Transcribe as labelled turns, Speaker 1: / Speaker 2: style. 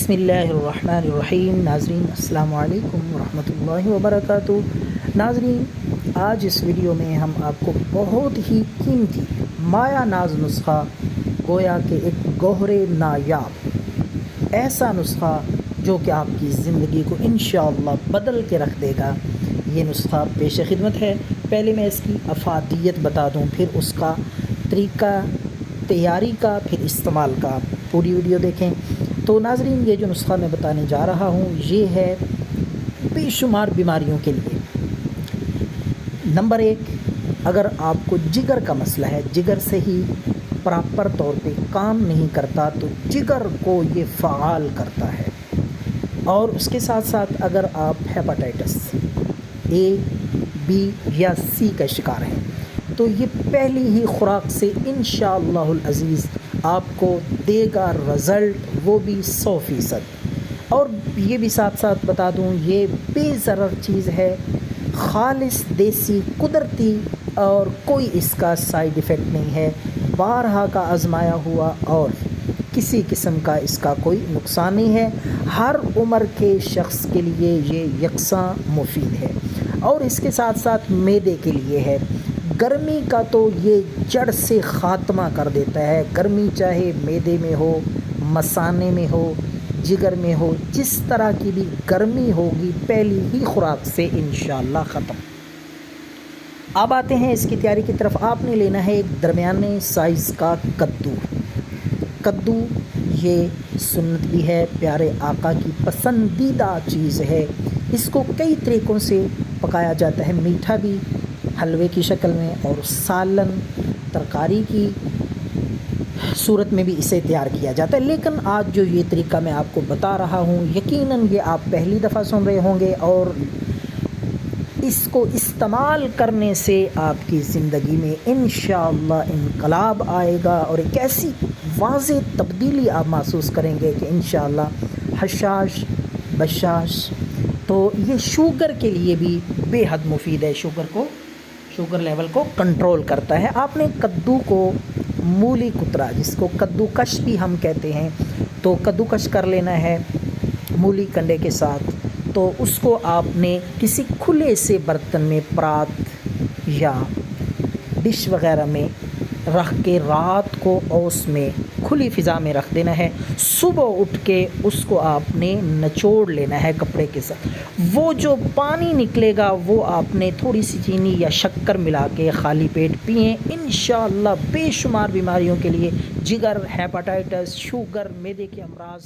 Speaker 1: بسم اللہ الرحمن الرحیم۔ ناظرین السلام علیکم ورحمۃ اللہ وبرکاتہ۔ ناظرین، آج اس ویڈیو میں ہم آپ کو بہت ہی قیمتی مایا ناز نسخہ، گویا کہ ایک گوہر نایاب، ایسا نسخہ جو کہ آپ کی زندگی کو انشاءاللہ بدل کے رکھ دے گا، یہ نسخہ پیش خدمت ہے۔ پہلے میں اس کی افادیت بتا دوں، پھر اس کا طریقہ تیاری کا، پھر استعمال کا۔ پوری ویڈیو دیکھیں۔ تو ناظرین، یہ جو نسخہ میں بتانے جا رہا ہوں یہ ہے بے شمار بیماریوں کے لیے۔ نمبر 1، اگر آپ کو جگر کا مسئلہ ہے، جگر سے ہی پراپر طور پہ کام نہیں کرتا، تو جگر کو یہ فعال کرتا ہے۔ اور اس کے ساتھ ساتھ اگر آپ ہیپاٹائٹس اے، بی یا سی کا شکار ہیں، تو یہ پہلی ہی خوراک سے انشاءاللہ العزیز آپ کو دے گا رزلٹ، وہ بھی 100%۔ اور یہ بھی ساتھ ساتھ بتا دوں، یہ بے ضرر چیز ہے، خالص دیسی قدرتی، اور کوئی اس کا سائیڈ ایفیکٹ نہیں ہے، بارہا کا آزمایا ہوا، اور کسی قسم کا اس کا کوئی نقصان نہیں ہے۔ ہر عمر کے شخص کے لیے یہ یکساں مفید ہے۔ اور اس کے ساتھ ساتھ معدے کے لیے ہے۔ گرمی کا تو یہ جڑ سے خاتمہ کر دیتا ہے، گرمی چاہے معدے میں ہو، مثانے میں ہو، جگر میں ہو، جس طرح کی بھی گرمی ہوگی پہلی ہی خوراک سے انشاءاللہ ختم۔ اب آتے ہیں اس کی تیاری کی طرف۔ آپ نے لینا ہے ایک درمیانے سائز کا کدو۔ کدو یہ سنت بھی ہے، پیارے آقا کی پسندیدہ چیز ہے۔ اس کو کئی طریقوں سے پکایا جاتا ہے، میٹھا بھی، حلوے کی شکل میں، اور سالن ترکاری کی صورت میں بھی اسے تیار کیا جاتا ہے۔ لیکن آج جو یہ طریقہ میں آپ کو بتا رہا ہوں، یقیناً یہ آپ پہلی دفعہ سن رہے ہوں گے، اور اس کو استعمال کرنے سے آپ کی زندگی میں انشاءاللہ انقلاب آئے گا، اور ایک ایسی واضح تبدیلی آپ محسوس کریں گے کہ انشاءاللہ حشاش بشاش۔ تو یہ شوگر کے لیے بھی بے حد مفید ہے، شوگر لیول کو کنٹرول کرتا ہے۔ آپ نے کدو کو مولی کترا، جس کو کدو کش بھی ہم کہتے ہیں، تو کدو کش کر لینا ہے مولی کنڈے کے ساتھ۔ تو اس کو آپ نے کسی کھلے سے برتن میں، پرات یا ڈش وغیرہ میں رکھ کے رات کو اوس میں کھلی فضا میں رکھ دینا ہے۔ صبح اٹھ کے اس کو آپ نے نچوڑ لینا ہے کپڑے کے ساتھ۔ وہ جو پانی نکلے گا وہ آپ نے تھوڑی سی چینی یا شکر ملا کے خالی پیٹ پئیں، انشاءاللہ بے شمار بیماریوں کے لیے، جگر، ہیپاٹائٹس، شوگر، معدے کے امراض